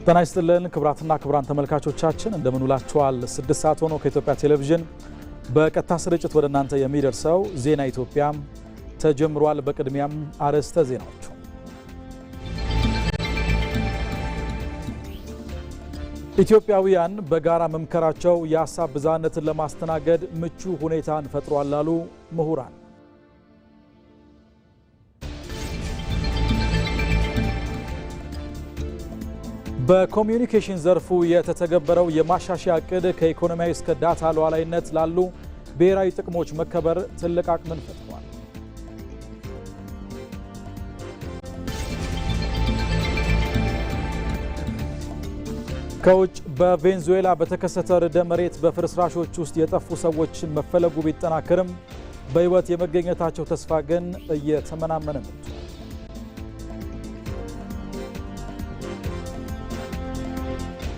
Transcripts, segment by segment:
ጤና ይስጥልን ክቡራትና ክቡራን ተመልካቾቻችን እንደምን ውላችኋል። 6 ሰዓት ሆኖ ከኢትዮጵያ ቴሌቪዥን በቀጥታ ስርጭት ወደ እናንተ የሚደርሰው ዜና ኢትዮጵያ ተጀምሯል። በቅድሚያም አርዕስተ ዜናዎቹ። ኢትዮጵያውያን በጋራ መምከራቸው የሀሳብ ብዝሃነትን ለማስተናገድ ምቹ ሁኔታን ፈጥሯል አሉ ምሁራን። በኮሚዩኒኬሽን ዘርፉ የተተገበረው የማሻሻያ ዕቅድ ከኢኮኖሚያዊ እስከ ዳታ ሉዓላዊነት ላሉ ብሔራዊ ጥቅሞች መከበር ትልቅ አቅምን ፈጥሯል። ከውጭ በቬንዙዌላ በተከሰተ ርዕደ መሬት በፍርስራሾች ውስጥ የጠፉ ሰዎች መፈለጉ ቢጠናከርም በሕይወት የመገኘታቸው ተስፋ ግን እየተመናመነ ነው።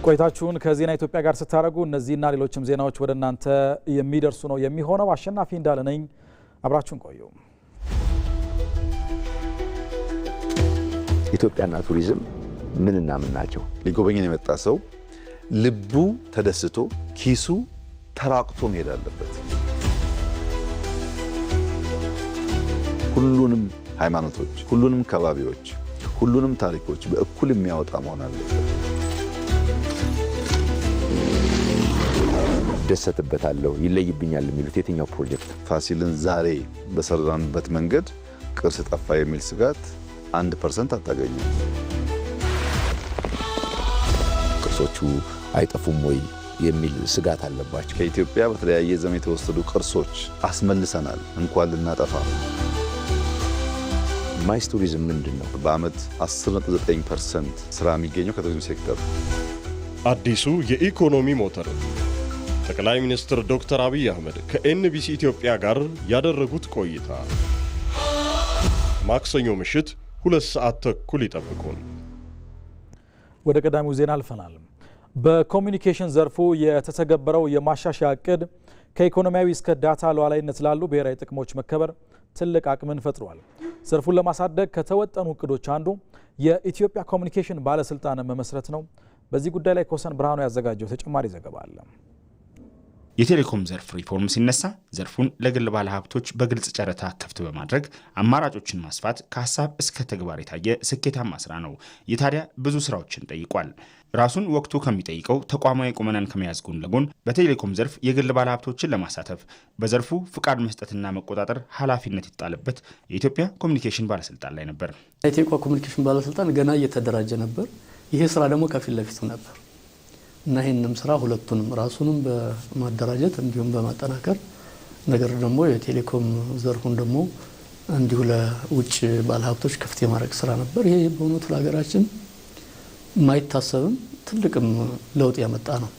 ቆይታችሁን ከዜና ኢትዮጵያ ጋር ስታደርጉ እነዚህና ሌሎችም ዜናዎች ወደ እናንተ የሚደርሱ ነው የሚሆነው። አሸናፊ እንዳለ ነኝ። አብራችሁን ቆዩ። ኢትዮጵያና ቱሪዝም ምንና ምን ናቸው? ሊጎበኘን የመጣ ሰው ልቡ ተደስቶ ኪሱ ተራቅቶ መሄድ አለበት። ሁሉንም ሃይማኖቶች፣ ሁሉንም ከባቢዎች፣ ሁሉንም ታሪኮች በእኩል የሚያወጣ መሆን አለበት። ደሰትበታለሁ፣ ይለይብኛል የሚሉት የትኛው ፕሮጀክት? ፋሲልን ዛሬ በሰራንበት መንገድ ቅርስ ጠፋ የሚል ስጋት 1% አታገኙ። ቅርሶቹ አይጠፉም ወይ የሚል ስጋት አለባቸው። ከኢትዮጵያ በተለያየ ዘመን የተወሰዱ ቅርሶች አስመልሰናል፣ እንኳን ልናጠፋ። ማይስ ቱሪዝም ምንድን ነው? በአመት 10.9% ስራ የሚገኘው ከቱሪዝም ሴክተር። አዲሱ የኢኮኖሚ ሞተር ጠቅላይ ሚኒስትር ዶክተር አብይ አህመድ ከኤንቢሲ ኢትዮጵያ ጋር ያደረጉት ቆይታ ማክሰኞ ምሽት 2 ሰዓት ተኩል ይጠብቁን። ወደ ቀዳሚው ዜና አልፈናል። በኮሚዩኒኬሽን ዘርፉ የተተገበረው የማሻሻያ ዕቅድ ከኢኮኖሚያዊ እስከ ዳታ ሉዓላዊነት ላሉ ብሔራዊ ጥቅሞች መከበር ትልቅ አቅምን ፈጥሯል። ዘርፉን ለማሳደግ ከተወጠኑ እቅዶች አንዱ የኢትዮጵያ ኮሚዩኒኬሽን ባለስልጣን መመስረት ነው። በዚህ ጉዳይ ላይ ኮሰን ብርሃኑ ያዘጋጀው ተጨማሪ ዘገባ አለ። የቴሌኮም ዘርፍ ሪፎርም ሲነሳ ዘርፉን ለግል ባለሀብቶች በግልጽ ጨረታ ክፍት በማድረግ አማራጮችን ማስፋት ከሀሳብ እስከ ተግባር የታየ ስኬታማ ስራ ነው። ይህ ታዲያ ብዙ ስራዎችን ጠይቋል። ራሱን ወቅቱ ከሚጠይቀው ተቋማዊ ቁመናን ከመያዝ ጎን ለጎን በቴሌኮም ዘርፍ የግል ባለሀብቶችን ለማሳተፍ በዘርፉ ፍቃድ መስጠትና መቆጣጠር ኃላፊነት ይጣልበት የኢትዮጵያ ኮሚዩኒኬሽን ባለስልጣን ላይ ነበር። የኢትዮጵያ ኮሚዩኒኬሽን ባለስልጣን ገና እየተደራጀ ነበር። ይሄ ስራ ደግሞ ከፊት ለፊቱ ነበር እና ይህንም ስራ ሁለቱንም ራሱንም በማደራጀት እንዲሁም በማጠናከር ነገር ደግሞ የቴሌኮም ዘርፉን ደግሞ እንዲሁ ለውጭ ባለሀብቶች ክፍት የማድረግ ስራ ነበር። ይሄ በእውነቱ ለሀገራችን የማይታሰብም ትልቅም ለውጥ ያመጣ ነው።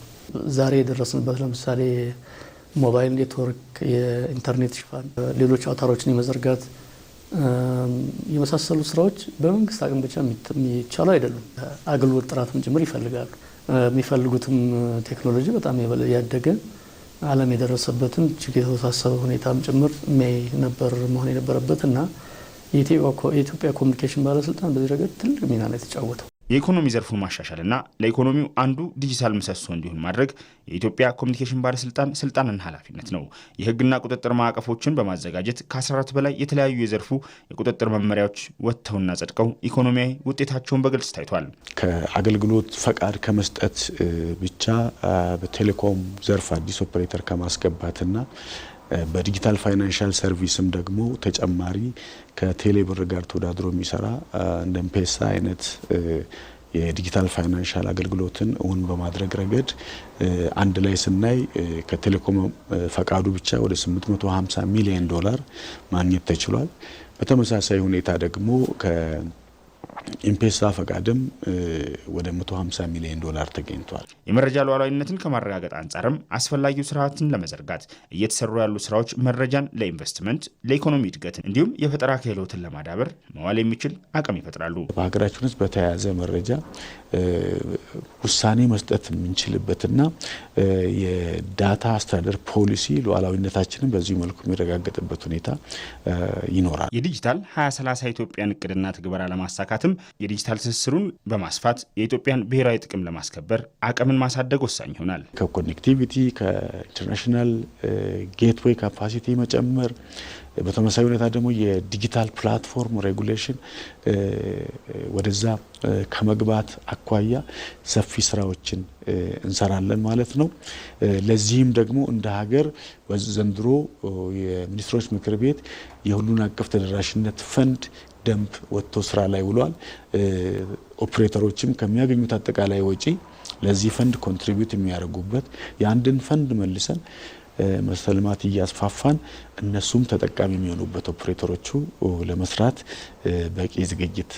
ዛሬ የደረስንበት ለምሳሌ ሞባይል ኔትወርክ፣ የኢንተርኔት ሽፋን፣ ሌሎች አውታሮችን የመዘርጋት የመሳሰሉ ስራዎች በመንግስት አቅም ብቻ የሚቻሉ አይደሉም። አገልግሎት ጥራትም ጭምር ይፈልጋሉ። የሚፈልጉትም ቴክኖሎጂ በጣም ያደገ ዓለም የደረሰበትን እጅግ የተወሳሰበ ሁኔታም ጭምር የሚያይ ነበር መሆን የነበረበት እና የኢትዮጵያ ኮሚዩኒኬሽን ባለስልጣን በዚህ ረገድ ትልቅ ሚና ነው የተጫወተው። የኢኮኖሚ ዘርፉን ማሻሻልና ለኢኮኖሚው አንዱ ዲጂታል ምሰሶ እንዲሆን ማድረግ የኢትዮጵያ ኮሚዩኒኬሽን ባለስልጣን ስልጣንና ኃላፊነት ነው። የህግና ቁጥጥር ማዕቀፎችን በማዘጋጀት ከ14 በላይ የተለያዩ የዘርፉ የቁጥጥር መመሪያዎች ወጥተውና ጸድቀው ኢኮኖሚያዊ ውጤታቸውን በግልጽ ታይቷል። ከአገልግሎት ፈቃድ ከመስጠት ብቻ በቴሌኮም ዘርፍ አዲስ ኦፕሬተር ከማስገባትና በዲጂታል ፋይናንሻል ሰርቪስም ደግሞ ተጨማሪ ከቴሌ ብር ጋር ተወዳድሮ የሚሰራ እንደ ፔሳ አይነት የዲጂታል ፋይናንሻል አገልግሎትን እውን በማድረግ ረገድ አንድ ላይ ስናይ ከቴሌኮም ፈቃዱ ብቻ ወደ $850 ሚሊዮን ማግኘት ተችሏል። በተመሳሳይ ሁኔታ ደግሞ ኢምፔሳ ፈቃድም ወደ $150 ሚሊዮን ተገኝቷል። የመረጃ ሉዓላዊነትን ከማረጋገጥ አንጻርም አስፈላጊው ስርዓትን ለመዘርጋት እየተሰሩ ያሉ ስራዎች መረጃን ለኢንቨስትመንት፣ ለኢኮኖሚ እድገት እንዲሁም የፈጠራ ክህሎትን ለማዳበር መዋል የሚችል አቅም ይፈጥራሉ። በሀገራችን ውስጥ በተያያዘ መረጃ ውሳኔ መስጠት የምንችልበትና የዳታ አስተዳደር ፖሊሲ ሉዓላዊነታችንን በዚህ መልኩ የሚረጋገጥበት ሁኔታ ይኖራል። የዲጂታል 2030 ኢትዮጵያን እቅድና ትግበራ ለማሳካትም የዲጂታል ትስስሩን በማስፋት የኢትዮጵያን ብሔራዊ ጥቅም ለማስከበር አቅምን ማሳደግ ወሳኝ ይሆናል። ከኮኔክቲቪቲ ከኢንተርናሽናል ጌትዌይ ካፓሲቲ መጨመር በተመሳሳይ ሁኔታ ደግሞ የዲጂታል ፕላትፎርም ሬጉሌሽን ወደዛ ከመግባት አኳያ ሰፊ ስራዎችን እንሰራለን ማለት ነው። ለዚህም ደግሞ እንደ ሀገር ዘንድሮ የሚኒስትሮች ምክር ቤት የሁሉን አቀፍ ተደራሽነት ፈንድ ደንብ ወጥቶ ስራ ላይ ውሏል። ኦፕሬተሮችም ከሚያገኙት አጠቃላይ ወጪ ለዚህ ፈንድ ኮንትሪቢዩት የሚያደርጉበት የአንድን ፈንድ መልሰን መሰረተ ልማት እያስፋፋን እነሱም ተጠቃሚ የሚሆኑበት ኦፕሬተሮቹ ለመስራት በቂ ዝግጅት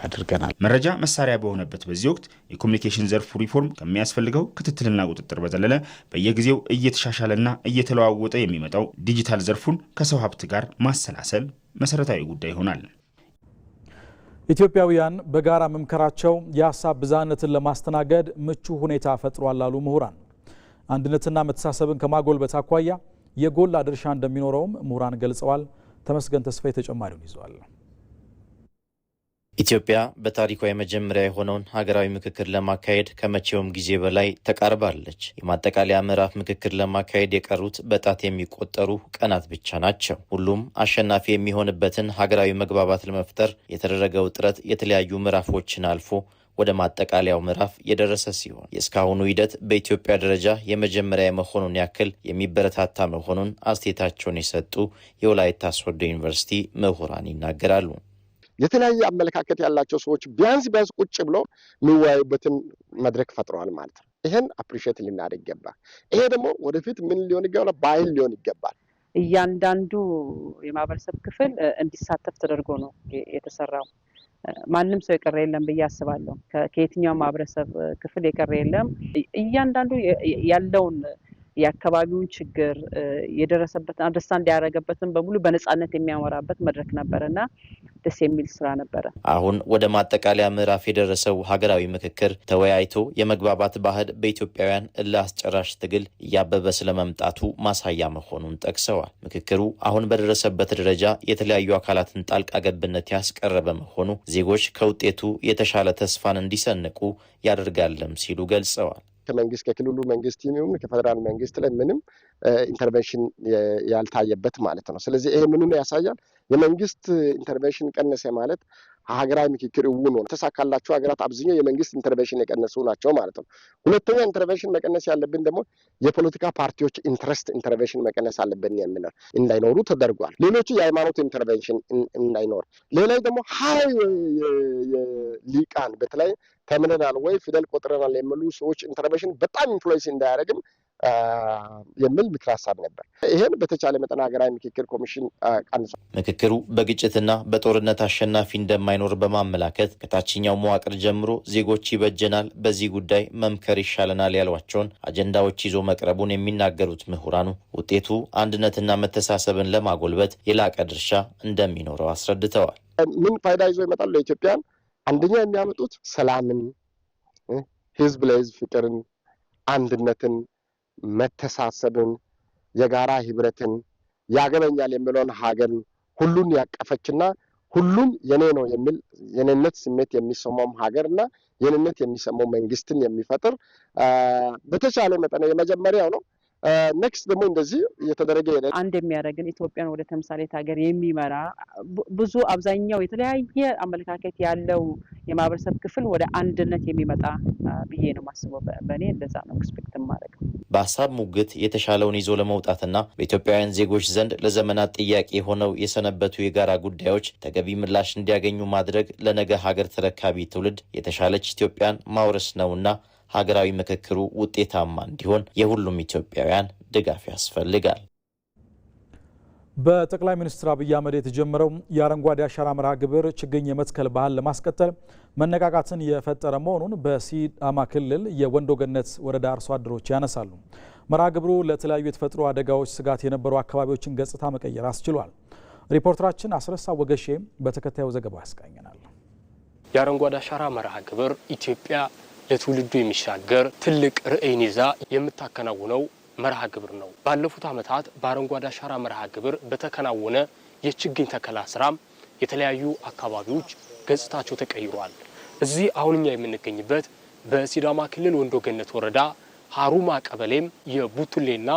አድርገናል። መረጃ መሳሪያ በሆነበት በዚህ ወቅት የኮሚኒኬሽን ዘርፉ ሪፎርም ከሚያስፈልገው ክትትልና ቁጥጥር በዘለለ በየጊዜው እየተሻሻለና እየተለዋወጠ የሚመጣው ዲጂታል ዘርፉን ከሰው ሀብት ጋር ማሰላሰል መሰረታዊ ጉዳይ ይሆናል። ኢትዮጵያውያን በጋራ መምከራቸው የሀሳብ ብዝሃነትን ለማስተናገድ ምቹ ሁኔታ ፈጥሯል አሉ ምሁራን። አንድነትና መተሳሰብን ከማጎልበት አኳያ የጎላ ድርሻ እንደሚኖረውም ምሁራን ገልጸዋል። ተመስገን ተስፋዬ ተጨማሪውን ይዟል። ኢትዮጵያ በታሪኳ የመጀመሪያ የሆነውን ሀገራዊ ምክክር ለማካሄድ ከመቼውም ጊዜ በላይ ተቃርባለች። የማጠቃለያ ምዕራፍ ምክክር ለማካሄድ የቀሩት በጣት የሚቆጠሩ ቀናት ብቻ ናቸው። ሁሉም አሸናፊ የሚሆንበትን ሀገራዊ መግባባት ለመፍጠር የተደረገው ጥረት የተለያዩ ምዕራፎችን አልፎ ወደ ማጠቃለያው ምዕራፍ የደረሰ ሲሆን የእስካሁኑ ሂደት በኢትዮጵያ ደረጃ የመጀመሪያ የመሆኑን ያክል የሚበረታታ መሆኑን አስተያየታቸውን የሰጡ የወላይታ ሶዶ ዩኒቨርሲቲ ምሁራን ይናገራሉ። የተለያየ አመለካከት ያላቸው ሰዎች ቢያንስ ቁጭ ብሎ የሚወያዩበትን መድረክ ፈጥረዋል ማለት ነው። ይሄን አፕሪሼት ልናደርግ ይገባል። ይሄ ደግሞ ወደፊት ምን ሊሆን ይገባል? ባህል ሊሆን ይገባል። እያንዳንዱ የማህበረሰብ ክፍል እንዲሳተፍ ተደርጎ ነው የተሰራው። ማንም ሰው የቀረ የለም ብዬ አስባለሁ። ከየትኛው ማህበረሰብ ክፍል የቀረ የለም። እያንዳንዱ ያለውን የአካባቢውን ችግር የደረሰበትን አንደርስታንድ ያደረገበትን በሙሉ በነጻነት የሚያወራበት መድረክ ነበርና ደስ የሚል ስራ ነበረ። አሁን ወደ ማጠቃለያ ምዕራፍ የደረሰው ሀገራዊ ምክክር ተወያይቶ የመግባባት ባህል በኢትዮጵያውያን እልህ አስጨራሽ ትግል እያበበ ስለመምጣቱ ማሳያ መሆኑን ጠቅሰዋል። ምክክሩ አሁን በደረሰበት ደረጃ የተለያዩ አካላትን ጣልቃ ገብነት ያስቀረ በመሆኑ ዜጎች ከውጤቱ የተሻለ ተስፋን እንዲሰንቁ ያደርጋልም ሲሉ ገልጸዋል። ከመንግስት ከክልሉ መንግስት የሚሆን ከፌደራል መንግስት ላይ ምንም ኢንተርቬንሽን ያልታየበት ማለት ነው። ስለዚህ ይሄ ምኑን ያሳያል? የመንግስት ኢንተርቬንሽን ቀነሰ ማለት ሀገራዊ ምክክር እውን ሆነ። ተሳካላቸው ሀገራት አብዛኛው የመንግስት ኢንተርቬንሽን የቀነሱ ናቸው ማለት ነው። ሁለተኛ ኢንተርቬንሽን መቀነስ ያለብን ደግሞ የፖለቲካ ፓርቲዎች ኢንተርቬንሽን መቀነስ አለብን የሚለው እንዳይኖሩ ተደርጓል። ሌሎቹ የሃይማኖት ኢንተርቬንሽን እንዳይኖር፣ ሌላ ደግሞ ሀይ ሊቃን በተለይ ተምረናል ወይ ፊደል ቆጥረናል የሚሉ ሰዎች ኢንተርቬንሽን በጣም ኢንፍሉዌንስ እንዳያደርግም የሚል ምክር ሀሳብ ነበር። ይሄን በተቻለ መጠን ሀገራዊ ምክክር ኮሚሽን ቀንሷል። ምክክሩ በግጭትና በጦርነት አሸናፊ እንደማይኖር በማመላከት ከታችኛው መዋቅር ጀምሮ ዜጎች ይበጀናል፣ በዚህ ጉዳይ መምከር ይሻለናል ያሏቸውን አጀንዳዎች ይዞ መቅረቡን የሚናገሩት ምሁራኑ ውጤቱ አንድነትና መተሳሰብን ለማጎልበት የላቀ ድርሻ እንደሚኖረው አስረድተዋል። ምን ፋይዳ ይዞ ይመጣል ለኢትዮጵያን? አንደኛ የሚያመጡት ሰላምን፣ ህዝብ ለህዝብ ፍቅርን፣ አንድነትን፣ መተሳሰብን፣ የጋራ ህብረትን፣ ያገበኛል የሚለውን ሀገርን ሁሉን ያቀፈችና ሁሉም የኔ ነው የሚል የኔነት ስሜት የሚሰማው ሀገርና የኔነት የሚሰማው መንግስትን የሚፈጥር በተቻለ መጠን የመጀመሪያው ነው። ኔክስት ደግሞ እንደዚህ እየተደረገ ሄደ። አንድ የሚያደርግን ኢትዮጵያን ወደ ተምሳሌት ሀገር የሚመራ ብዙ አብዛኛው የተለያየ አመለካከት ያለው የማህበረሰብ ክፍል ወደ አንድነት የሚመጣ ብዬ ነው ማስበው። በእኔ እንደዛ ነው ኤክስፔክት ማድረግ። በሀሳብ ሙግት የተሻለውን ይዞ ለመውጣትና በኢትዮጵያውያን ዜጎች ዘንድ ለዘመናት ጥያቄ ሆነው የሰነበቱ የጋራ ጉዳዮች ተገቢ ምላሽ እንዲያገኙ ማድረግ ለነገ ሀገር ተረካቢ ትውልድ የተሻለች ኢትዮጵያን ማውረስ ነውና ሀገራዊ ምክክሩ ውጤታማ እንዲሆን የሁሉም ኢትዮጵያውያን ድጋፍ ያስፈልጋል። በጠቅላይ ሚኒስትር አብይ አህመድ የተጀመረው የአረንጓዴ አሻራ መርሃ ግብር ችግኝ የመትከል ባህል ለማስቀጠል መነቃቃትን የፈጠረ መሆኑን በሲዳማ ክልል የወንዶ ገነት ወረዳ አርሶ አደሮች ያነሳሉ። መርሃ ግብሩ ለተለያዩ የተፈጥሮ አደጋዎች ስጋት የነበሩ አካባቢዎችን ገጽታ መቀየር አስችሏል። ሪፖርተራችን አስረሳ ወገሼ በተከታዩ ዘገባው ያስቃኘናል። የአረንጓዴ አሻራ መርሃ ግብር ኢትዮጵያ ለትውልዱ የሚሻገር ትልቅ ርዕይን ይዛ የምታከናውነው መርሃ ግብር ነው። ባለፉት ዓመታት በአረንጓዴ አሻራ መርሃ ግብር በተከናወነ የችግኝ ተከላ ስራም የተለያዩ አካባቢዎች ገጽታቸው ተቀይሯል። እዚህ አሁንኛ የምንገኝበት በሲዳማ ክልል ወንዶ ገነት ወረዳ ሀሩማ ቀበሌም የቡቱሌና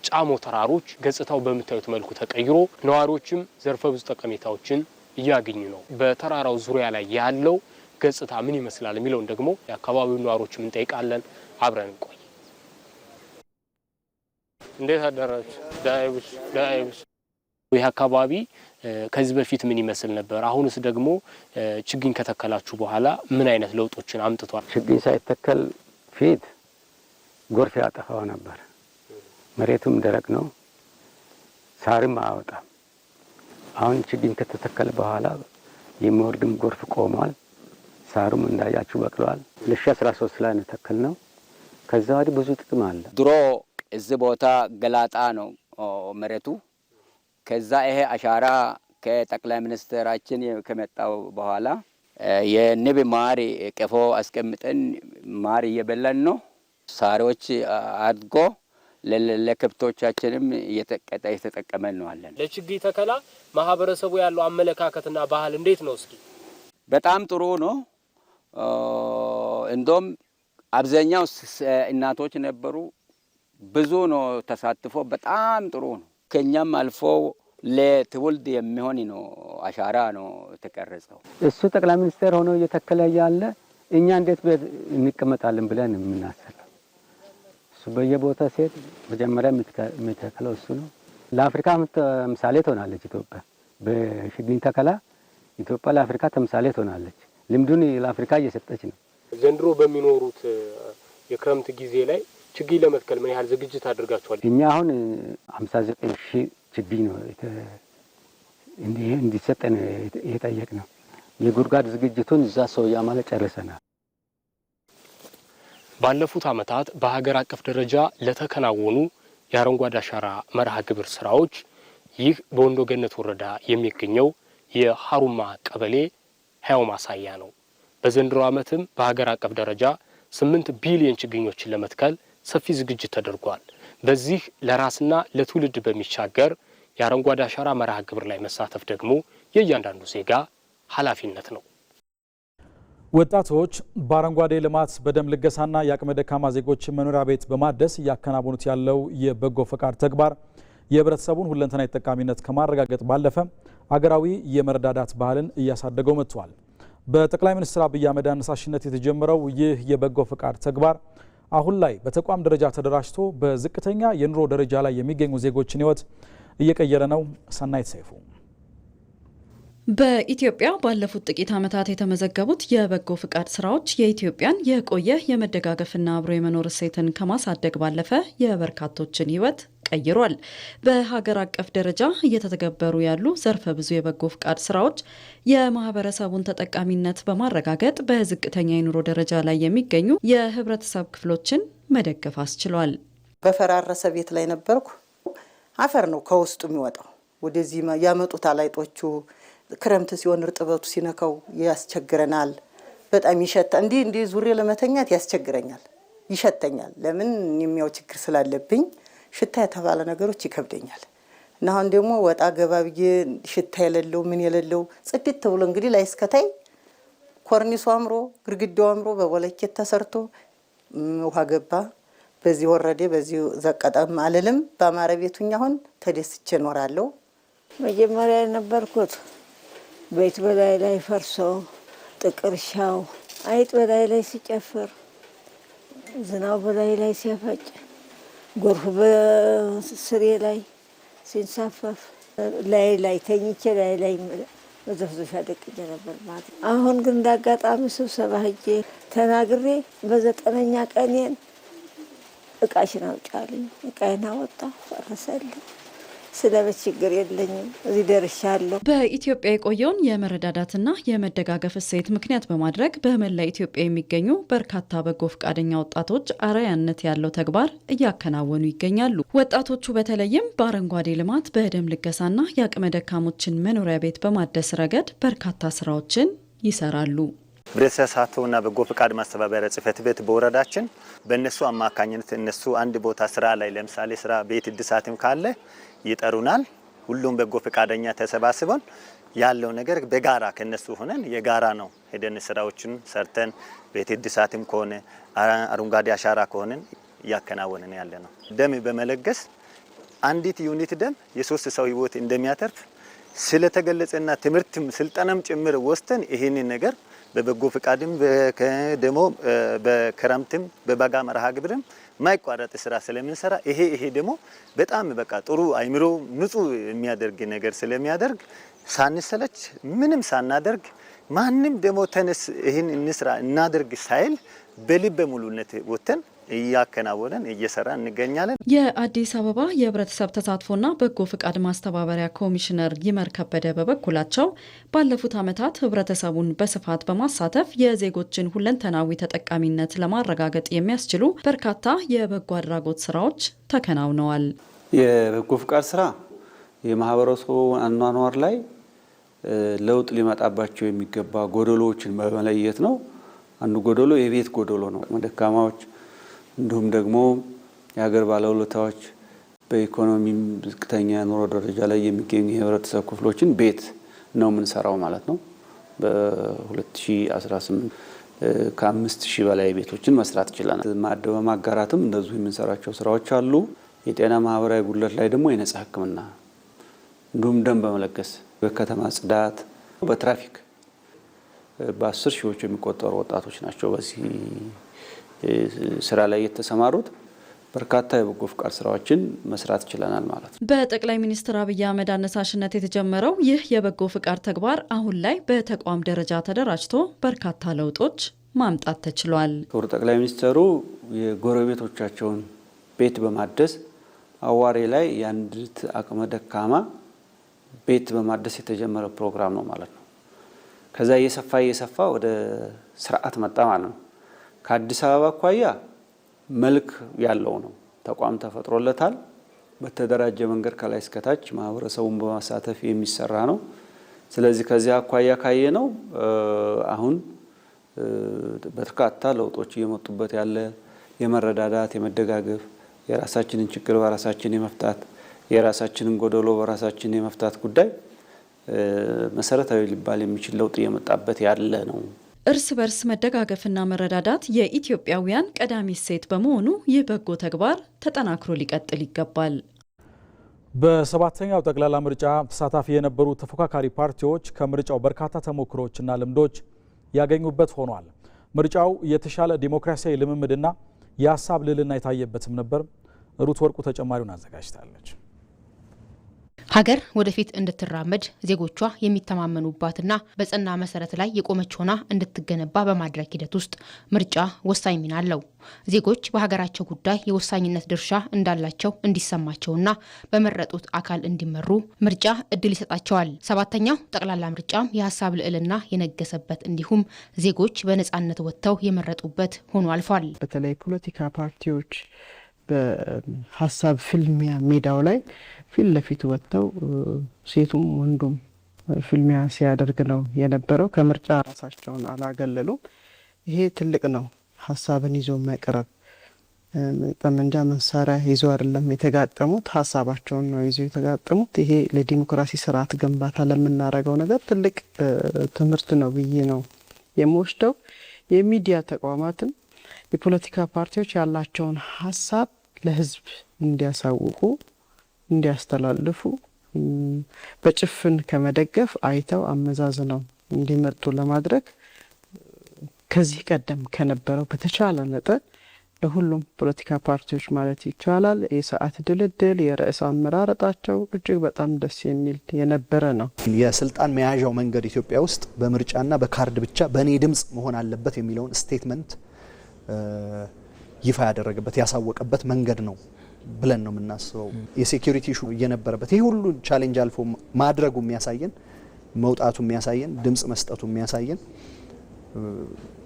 ጫሞ ተራሮች ገጽታው በምታዩት መልኩ ተቀይሮ ነዋሪዎችም ዘርፈ ብዙ ጠቀሜታዎችን እያገኙ ነው። በተራራው ዙሪያ ላይ ያለው ገጽታ ምን ይመስላል የሚለውን ደግሞ የአካባቢው ነዋሪዎችም እንጠይቃለን። አብረን እንቆይ። እንዴት አደራችሁ? ዳይብስ ይህ አካባቢ ከዚህ በፊት ምን ይመስል ነበር? አሁንስ ደግሞ ችግኝ ከተከላችሁ በኋላ ምን አይነት ለውጦችን አምጥቷል? ችግኝ ሳይተከል ፊት ጎርፍ ያጠፋው ነበር። መሬቱም ደረቅ ነው፣ ሳርም አያወጣም። አሁን ችግኝ ከተተከለ በኋላ የሚወርድም ጎርፍ ቆሟል። ሳሩም እንዳያችሁ በቅሏል። 2013 ላይ ነው ተከልነው። ከዛ ወዲህ ብዙ ጥቅም አለ። ድሮ እዚህ ቦታ ገላጣ ነው መሬቱ። ከዛ ይሄ አሻራ ከጠቅላይ ሚኒስትራችን ከመጣው በኋላ የንብ ማር ቀፎ አስቀምጠን ማር እየበላን ነው። ሳሮች አድጎ ለከብቶቻችንም እየተጠቀመን ነው አለን። ለችግኝ ተከላ ማህበረሰቡ ያለው አመለካከትና ባህል እንዴት ነው? እስኪ በጣም ጥሩ ነው። እንደውም አብዛኛው እናቶች ነበሩ። ብዙ ነው ተሳትፎ፣ በጣም ጥሩ ነው። ከኛም አልፎ ለትውልድ የሚሆን ነው አሻራ ነው የተቀረጸው። እሱ ጠቅላይ ሚኒስትር ሆኖ እየተከለ ያለ እኛ እንዴት እንቀመጣለን ብለን የምናስበው እሱ በየቦታ ሴት መጀመሪያ የሚተከለው እሱ ነው። ለአፍሪካ ተምሳሌ ትሆናለች ኢትዮጵያ በችግኝ ተከላ። ኢትዮጵያ ለአፍሪካ ተምሳሌ ትሆናለች። ልምዱን ለአፍሪካ እየሰጠች ነው። ዘንድሮ በሚኖሩት የክረምት ጊዜ ላይ ችግኝ ለመትከል ምን ያህል ዝግጅት አድርጋችኋል? እኛ አሁን 59,000 ችግኝ ነው እንዲሰጠን የጠየቅነው። የጉድጓድ ዝግጅቱን እዛ ሰው ያማለ ጨርሰናል። ባለፉት ዓመታት በሀገር አቀፍ ደረጃ ለተከናወኑ የአረንጓዴ አሻራ መርሃ ግብር ስራዎች ይህ በወንዶ ገነት ወረዳ የሚገኘው የሀሩማ ቀበሌ ሕያው ማሳያ ነው። በዘንድሮ ዓመትም በሀገር አቀፍ ደረጃ 8 ቢሊዮን ችግኞችን ለመትከል ሰፊ ዝግጅት ተደርጓል። በዚህ ለራስና ለትውልድ በሚሻገር የአረንጓዴ አሻራ መርሃ ግብር ላይ መሳተፍ ደግሞ የእያንዳንዱ ዜጋ ኃላፊነት ነው። ወጣቶች በአረንጓዴ ልማት በደም ልገሳና የአቅመ ደካማ ዜጎች መኖሪያ ቤት በማደስ እያከናወኑት ያለው የበጎ ፈቃድ ተግባር የህብረተሰቡን ሁለንተናዊ ተጠቃሚነት ከማረጋገጥ ባለፈ አገራዊ የመረዳዳት ባህልን እያሳደገው መጥቷል። በጠቅላይ ሚኒስትር አብይ አህመድ አነሳሽነት የተጀመረው ይህ የበጎ ፈቃድ ተግባር አሁን ላይ በተቋም ደረጃ ተደራጅቶ በዝቅተኛ የኑሮ ደረጃ ላይ የሚገኙ ዜጎችን ህይወት እየቀየረ ነው። ሰናይት ሰይፉ በኢትዮጵያ ባለፉት ጥቂት ዓመታት የተመዘገቡት የበጎ ፍቃድ ስራዎች የኢትዮጵያን የቆየ የመደጋገፍና አብሮ የመኖር እሴትን ከማሳደግ ባለፈ የበርካቶችን ህይወት ቀይሯል። በሀገር አቀፍ ደረጃ እየተተገበሩ ያሉ ዘርፈ ብዙ የበጎ ፍቃድ ስራዎች የማህበረሰቡን ተጠቃሚነት በማረጋገጥ በዝቅተኛ የኑሮ ደረጃ ላይ የሚገኙ የህብረተሰብ ክፍሎችን መደገፍ አስችሏል። በፈራረሰ ቤት ላይ ነበርኩ። አፈር ነው ከውስጡ የሚወጣው። ወደዚህ ያመጡት አላይጦቹ ክረምት ሲሆን እርጥበቱ ሲነካው ያስቸግረናል። በጣም ይሸታል። እንዲህ ዙሬ ለመተኛት ያስቸግረኛል፣ ይሸተኛል። ለምን የሚያው ችግር ስላለብኝ ሽታ የተባለ ነገሮች ይከብደኛል። እና አሁን ደግሞ ወጣ ገባ ብዬ ሽታ የሌለው ምን የሌለው ጽድት ተብሎ እንግዲህ ላይ እስከታይ ኮርኒሱ አምሮ ግድግዳው አምሮ በቦለኬት ተሰርቶ ውሃ ገባ፣ በዚህ ወረደ፣ በዚህ ዘቀጠም አልልም። በአማረ ቤቱኛ አሁን ተደስቼ እኖራለሁ። መጀመሪያ የነበርኩት ቤት በላይ ላይ ፈርሶ ጥቅርሻው አይጥ በላይ ላይ ሲጨፍር ዝናብ በላይ ላይ ሲያፈጭ ጎርፍ በስሬ ላይ ሲንሳፈፍ ላይ ተኝቼ ላይ መዘፍዘሻ ደቅጄ ነበር ማለት። አሁን ግን እንዳጋጣሚ ስብሰባ ሄጄ ተናግሬ በ9ኛ ቀኔን እቃሽን አውጫልኝ። እቃዬን አወጣሁ፣ ፈረሰልኝ። ስለበት ችግር የለኝም፣ እዚህ ደርሻለሁ። በኢትዮጵያ የቆየውን የመረዳዳትና የመደጋገፍ እሴት ምክንያት በማድረግ በመላ ኢትዮጵያ የሚገኙ በርካታ በጎ ፈቃደኛ ወጣቶች አርአያነት ያለው ተግባር እያከናወኑ ይገኛሉ። ወጣቶቹ በተለይም በአረንጓዴ ልማት፣ በደም ልገሳና የአቅመ ደካሞችን መኖሪያ ቤት በማደስ ረገድ በርካታ ስራዎችን ይሰራሉ። ህብረተሰብ ተሳትፎና በጎ ፈቃድ ማስተባበሪያ ጽሕፈት ቤት በወረዳችን በእነሱ አማካኝነት እነሱ አንድ ቦታ ስራ ላይ ለምሳሌ ስራ ቤት እድሳትም ካለ ይጠሩናል። ሁሉም በጎ ፈቃደኛ ተሰባስበን ያለው ነገር በጋራ ከነሱ ሆነን የጋራ ነው ሄደን ስራዎችን ሰርተን ቤት እድሳትም ከሆነ አረንጓዴ አሻራ ከሆነን ያከናወነን ያለ ነው። ደም በመለገስ አንዲት ዩኒት ደም የ3 ሰው ህይወት እንደሚያተርፍ ስለተገለጸና ትምህርትም ስልጠናም ጭምር ወስተን ይሄንን ነገር በበጎ ፈቃድም ከደሞ በክረምትም በበጋ መርሃ ግብርም ማይቋረጥ ስራ ስለምንሰራ ይሄ ደግሞ በጣም በቃ ጥሩ አይምሮ ንጹህ የሚያደርግ ነገር ስለሚያደርግ ሳንሰለች ምንም ሳናደርግ ማንም ደግሞ ተነስ ይሄን እንስራ እናደርግ ሳይል በልበ ሙሉነት ወተን እያከናወነን እየሰራን እንገኛለን። የአዲስ አበባ የህብረተሰብ ተሳትፎና በጎ ፍቃድ ማስተባበሪያ ኮሚሽነር ይመር ከበደ በበኩላቸው ባለፉት ዓመታት ህብረተሰቡን በስፋት በማሳተፍ የዜጎችን ሁለንተናዊ ተጠቃሚነት ለማረጋገጥ የሚያስችሉ በርካታ የበጎ አድራጎት ስራዎች ተከናውነዋል። የበጎ ፍቃድ ስራ የማህበረሰቡ አኗኗር ላይ ለውጥ ሊመጣባቸው የሚገባ ጎደሎችን በመለየት ነው። አንዱ ጎደሎ የቤት ጎደሎ ነው። ደካማዎች እንዲሁም ደግሞ የሀገር ባለውለታዎች በኢኮኖሚም ዝቅተኛ ኑሮ ደረጃ ላይ የሚገኙ የህብረተሰብ ክፍሎችን ቤት ነው የምንሰራው ማለት ነው። በ2018 ከ5000 በላይ ቤቶችን መስራት ችለናል። ማዕድ በማጋራትም እንደዚሁ የምንሰራቸው ስራዎች አሉ። የጤና ማህበራዊ ጉድለት ላይ ደግሞ የነጻ ሕክምና እንዲሁም ደም በመለገስ በከተማ ጽዳት፣ በትራፊክ በ10 ሺዎች የሚቆጠሩ ወጣቶች ናቸው በዚህ ስራ ላይ የተሰማሩት። በርካታ የበጎ ፍቃድ ስራዎችን መስራት ችለናል ማለት ነው። በጠቅላይ ሚኒስትር አብይ አህመድ አነሳሽነት የተጀመረው ይህ የበጎ ፍቃድ ተግባር አሁን ላይ በተቋም ደረጃ ተደራጅቶ በርካታ ለውጦች ማምጣት ተችሏል። ክቡር ጠቅላይ ሚኒስትሩ የጎረቤቶቻቸውን ቤት በማደስ አዋሬ ላይ የአንዲት አቅመ ደካማ ቤት በማደስ የተጀመረ ፕሮግራም ነው ማለት ነው። ከዛ እየሰፋ ወደ ስርዓት መጣ ማለት ነው። ከአዲስ አበባ አኳያ መልክ ያለው ነው። ተቋም ተፈጥሮለታል። በተደራጀ መንገድ ከላይ እስከታች ማህበረሰቡን በማሳተፍ የሚሰራ ነው። ስለዚህ ከዚያ አኳያ ካየ ነው አሁን በርካታ ለውጦች እየመጡበት ያለ የመረዳዳት፣ የመደጋገፍ፣ የራሳችንን ችግር በራሳችን የመፍታት፣ የራሳችንን ጎደሎ በራሳችን የመፍታት ጉዳይ መሰረታዊ ሊባል የሚችል ለውጥ እየመጣበት ያለ ነው። እርስ በርስ መደጋገፍና መረዳዳት የኢትዮጵያውያን ቀዳሚ እሴት በመሆኑ ይህ በጎ ተግባር ተጠናክሮ ሊቀጥል ይገባል። በሰባተኛው ጠቅላላ ምርጫ ተሳታፊ የነበሩ ተፎካካሪ ፓርቲዎች ከምርጫው በርካታ ተሞክሮችና ልምዶች ያገኙበት ሆኗል። ምርጫው የተሻለ ዲሞክራሲያዊ ልምምድና የሀሳብ ልዕልና የታየበትም ነበር። ሩት ወርቁ ተጨማሪውን አዘጋጅታለች። ሀገር ወደፊት እንድትራመድ ዜጎቿ የሚተማመኑባትና በጸና መሰረት ላይ የቆመች ሆና እንድትገነባ በማድረግ ሂደት ውስጥ ምርጫ ወሳኝ ሚና አለው። ዜጎች በሀገራቸው ጉዳይ የወሳኝነት ድርሻ እንዳላቸው እንዲሰማቸውና በመረጡት አካል እንዲመሩ ምርጫ እድል ይሰጣቸዋል። ሰባተኛው ጠቅላላ ምርጫም የሀሳብ ልዕልና የነገሰበት እንዲሁም ዜጎች በነጻነት ወጥተው የመረጡበት ሆኖ አልፏል። በተለይ ፖለቲካ ፓርቲዎች በሀሳብ ፍልሚያ ሜዳው ላይ ፊት ለፊት ወጥተው ሴቱም ወንዱም ፍልሚያ ሲያደርግ ነው የነበረው። ከምርጫ ራሳቸውን አላገለሉም። ይሄ ትልቅ ነው። ሀሳብን ይዞ መቅረብ፣ ጠመንጃ መሳሪያ ይዞ አይደለም የተጋጠሙት፣ ሀሳባቸውን ነው ይዞ የተጋጠሙት። ይሄ ለዲሞክራሲ ስርዓት ግንባታ ለምናደርገው ነገር ትልቅ ትምህርት ነው ብዬ ነው የምወስደው። የሚዲያ ተቋማትም የፖለቲካ ፓርቲዎች ያላቸውን ሀሳብ ለህዝብ እንዲያሳውቁ እንዲያስተላልፉ በጭፍን ከመደገፍ አይተው አመዛዝነው እንዲመርጡ ለማድረግ ከዚህ ቀደም ከነበረው በተቻለ መጠን ለሁሉም ፖለቲካ ፓርቲዎች ማለት ይቻላል የሰዓት ድልድል፣ የርዕስ አመራረጣቸው እጅግ በጣም ደስ የሚል የነበረ ነው። የስልጣን መያዣው መንገድ ኢትዮጵያ ውስጥ በምርጫና በካርድ ብቻ በእኔ ድምጽ መሆን አለበት የሚለውን ስቴትመንት ይፋ ያደረገበት ያሳወቀበት መንገድ ነው ብለን ነው የምናስበው። የሴኩሪቲ ኢሹ እየነበረበት ይሄ ሁሉ ቻሌንጅ አልፎ ማድረጉ የሚያሳየን፣ መውጣቱ የሚያሳየን፣ ድምጽ መስጠቱ የሚያሳየን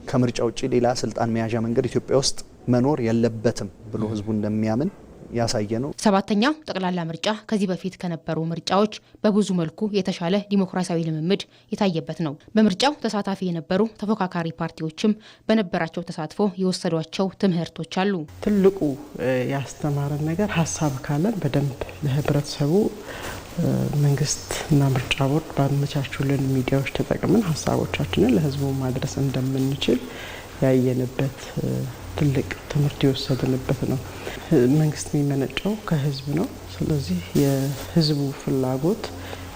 ከምርጫ ውጪ ሌላ ስልጣን መያዣ መንገድ ኢትዮጵያ ውስጥ መኖር የለበትም ብሎ ህዝቡ እንደሚያምን ያሳየ ነው። ሰባተኛው ጠቅላላ ምርጫ ከዚህ በፊት ከነበሩ ምርጫዎች በብዙ መልኩ የተሻለ ዲሞክራሲያዊ ልምምድ የታየበት ነው። በምርጫው ተሳታፊ የነበሩ ተፎካካሪ ፓርቲዎችም በነበራቸው ተሳትፎ የወሰዷቸው ትምህርቶች አሉ። ትልቁ ያስተማረን ነገር ሀሳብ ካለን በደንብ ለህብረተሰቡ መንግስትና ምርጫ ቦርድ ባመቻቹልን ሚዲያዎች ተጠቅመን ሀሳቦቻችንን ለህዝቡ ማድረስ እንደምንችል ያየንበት ትልቅ ትምህርት የወሰድንበት ነው። መንግስት የሚመነጨው ከህዝብ ነው። ስለዚህ የህዝቡ ፍላጎት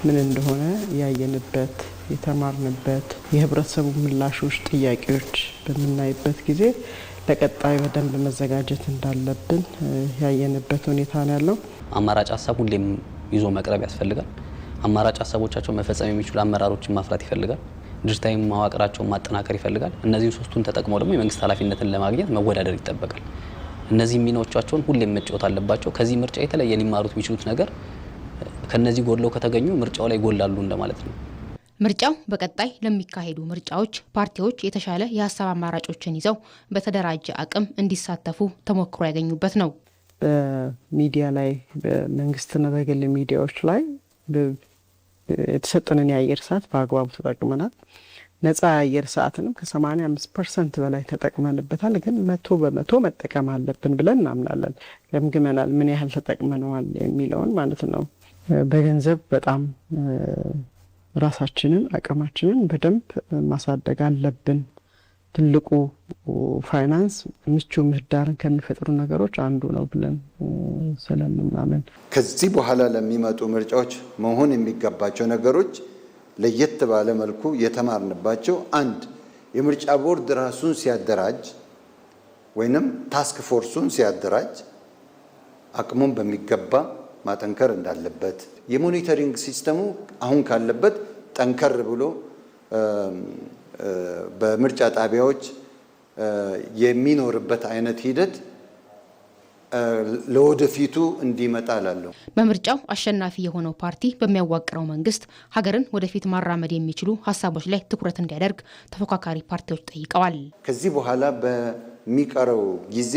ምን እንደሆነ ያየንበት የተማርንበት የህብረተሰቡ ምላሾች፣ ጥያቄዎች በምናይበት ጊዜ ለቀጣይ በደንብ መዘጋጀት እንዳለብን ያየንበት ሁኔታ ነው ያለው። አማራጭ ሀሳብ ሁሌም ይዞ መቅረብ ያስፈልጋል። አማራጭ ሀሳቦቻቸውን መፈጸም የሚችሉ አመራሮችን ማፍራት ይፈልጋል። ድርጅታዊ መዋቅራቸውን ማጠናከር ይፈልጋል። እነዚህን ሶስቱን ተጠቅመው ደግሞ የመንግስት ኃላፊነትን ለማግኘት መወዳደር ይጠበቃል። እነዚህ ሚናዎቻቸውን ሁሌም መጫወት አለባቸው። ከዚህ ምርጫ የተለየ ሊማሩት የሚችሉት ነገር ከነዚህ ጎድለው ከተገኙ ምርጫው ላይ ጎላሉ እንደማለት ነው። ምርጫው በቀጣይ ለሚካሄዱ ምርጫዎች ፓርቲዎች የተሻለ የሀሳብ አማራጮችን ይዘው በተደራጀ አቅም እንዲሳተፉ ተሞክሮ ያገኙበት ነው። በሚዲያ ላይ በመንግስትና በግል ሚዲያዎች ላይ የተሰጠንን የአየር ሰዓት በአግባቡ ተጠቅመናል። ነፃ የአየር ሰዓትንም ከ85% በላይ ተጠቅመንበታል። ግን 100% መጠቀም አለብን ብለን እናምናለን። ገምግመናል፣ ምን ያህል ተጠቅመነዋል የሚለውን ማለት ነው። በገንዘብ በጣም ራሳችንን አቅማችንን በደንብ ማሳደግ አለብን። ትልቁ ፋይናንስ ምቹ ምህዳርን ከሚፈጥሩ ነገሮች አንዱ ነው ብለን ስለምናምን ከዚህ በኋላ ለሚመጡ ምርጫዎች መሆን የሚገባቸው ነገሮች ለየት ባለ መልኩ የተማርንባቸው፣ አንድ የምርጫ ቦርድ ራሱን ሲያደራጅ ወይንም ታስክ ፎርሱን ሲያደራጅ አቅሙን በሚገባ ማጠንከር እንዳለበት፣ የሞኒተሪንግ ሲስተሙ አሁን ካለበት ጠንከር ብሎ በምርጫ ጣቢያዎች የሚኖርበት አይነት ሂደት ለወደፊቱ እንዲመጣ ላለው በምርጫው አሸናፊ የሆነው ፓርቲ በሚያዋቅረው መንግስት ሀገርን ወደፊት ማራመድ የሚችሉ ሀሳቦች ላይ ትኩረት እንዲያደርግ ተፎካካሪ ፓርቲዎች ጠይቀዋል። ከዚህ በኋላ በሚቀረው ጊዜ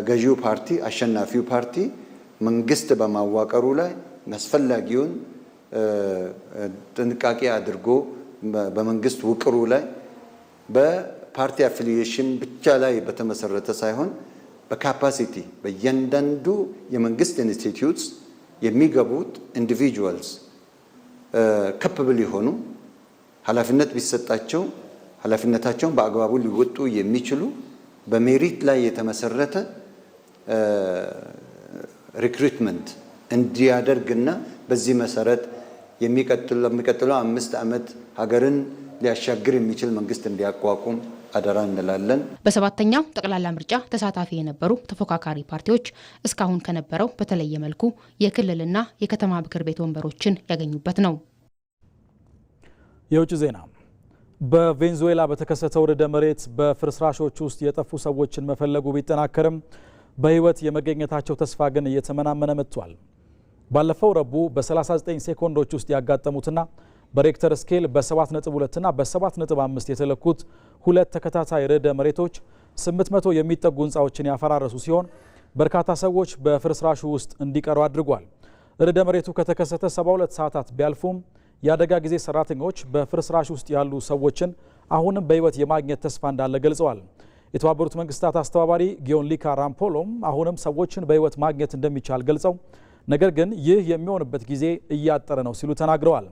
ገዢው ፓርቲ አሸናፊው ፓርቲ መንግስት በማዋቀሩ ላይ አስፈላጊውን ጥንቃቄ አድርጎ በመንግስት ውቅሩ ላይ በፓርቲ አፊሊዬሽን ብቻ ላይ በተመሰረተ ሳይሆን በካፓሲቲ በእያንዳንዱ የመንግስት ኢንስቲትዩትስ የሚገቡት ኢንዲቪጁዋልስ ካፓብል የሆኑ ኃላፊነት ቢሰጣቸው ኃላፊነታቸውን በአግባቡ ሊወጡ የሚችሉ በሜሪት ላይ የተመሰረተ ሪክሩትመንት እንዲያደርግና በዚህ መሰረት የሚቀጥለው 5 ዓመት ሀገርን ሊያሻግር የሚችል መንግስት እንዲያቋቁም አደራ እንላለን። በሰባተኛው ጠቅላላ ምርጫ ተሳታፊ የነበሩ ተፎካካሪ ፓርቲዎች እስካሁን ከነበረው በተለየ መልኩ የክልልና የከተማ ምክር ቤት ወንበሮችን ያገኙበት ነው። የውጭ ዜና። በቬንዙዌላ በተከሰተው ርዕደ መሬት በፍርስራሾች ውስጥ የጠፉ ሰዎችን መፈለጉ ቢጠናከርም በህይወት የመገኘታቸው ተስፋ ግን እየተመናመነ መጥቷል። ባለፈው ረቡዕ በ39 ሴኮንዶች ውስጥ ያጋጠሙትና በሬክተር ስኬል በ7.2 እና በ7.5 የተለኩት ሁለት ተከታታይ ርዕደ መሬቶች 800 የሚጠጉ ህንፃዎችን ያፈራረሱ ሲሆን በርካታ ሰዎች በፍርስራሹ ውስጥ እንዲቀሩ አድርጓል። ርዕደ መሬቱ ከተከሰተ 72 ሰዓታት ቢያልፉም የአደጋ ጊዜ ሰራተኞች በፍርስራሽ ውስጥ ያሉ ሰዎችን አሁንም በህይወት የማግኘት ተስፋ እንዳለ ገልጸዋል። የተባበሩት መንግስታት አስተባባሪ ጊዮንሊካ ራምፖሎም አሁንም ሰዎችን በህይወት ማግኘት እንደሚቻል ገልጸው ነገር ግን ይህ የሚሆንበት ጊዜ እያጠረ ነው ሲሉ ተናግረዋል።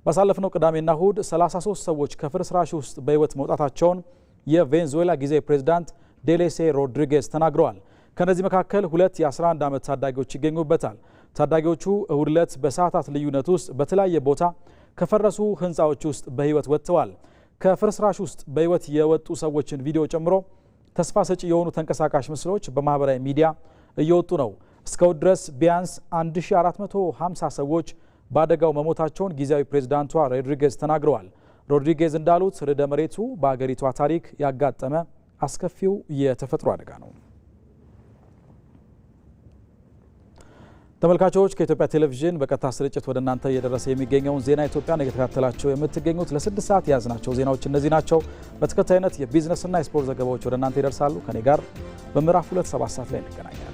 ባሳለፍነው ቅዳሜና እሁድ 33 ሰዎች ከፍርስራሽ ውስጥ በህይወት መውጣታቸውን የቬንዙዌላ ጊዜያዊ ፕሬዝዳንት ዴሌሴ ሮድሪጌዝ ተናግረዋል። ከነዚህ መካከል 2 የ11 ዓመት ታዳጊዎች ይገኙበታል። ታዳጊዎቹ እሁድ ዕለት በሰዓታት ልዩነት ውስጥ በተለያየ ቦታ ከፈረሱ ህንፃዎች ውስጥ በህይወት ወጥተዋል። ከፍርስራሽ ውስጥ በህይወት የወጡ ሰዎችን ቪዲዮ ጨምሮ ተስፋ ሰጪ የሆኑ ተንቀሳቃሽ ምስሎች በማህበራዊ ሚዲያ እየወጡ ነው። እስከ እሁድ ድረስ ቢያንስ 1450 ሰዎች በአደጋው መሞታቸውን ጊዜያዊ ፕሬዝዳንቷ ሮድሪጌዝ ተናግረዋል። ሮድሪጌዝ እንዳሉት ርዕደ መሬቱ በአገሪቷ ታሪክ ያጋጠመ አስከፊው የተፈጥሮ አደጋ ነው። ተመልካቾች ከኢትዮጵያ ቴሌቪዥን በቀጥታ ስርጭት ወደ እናንተ እየደረሰ የሚገኘውን ዜና ኢትዮጵያን እየተከታተላችሁ የምትገኙት ለ6 ሰዓት የያዝናቸው ዜናዎች እነዚህ ናቸው። በተከታይነት የቢዝነስና የስፖርት ዘገባዎች ወደ እናንተ ይደርሳሉ። ከኔ ጋር በምዕራፍ 2 7 ሰዓት ላይ እንገናኛለን።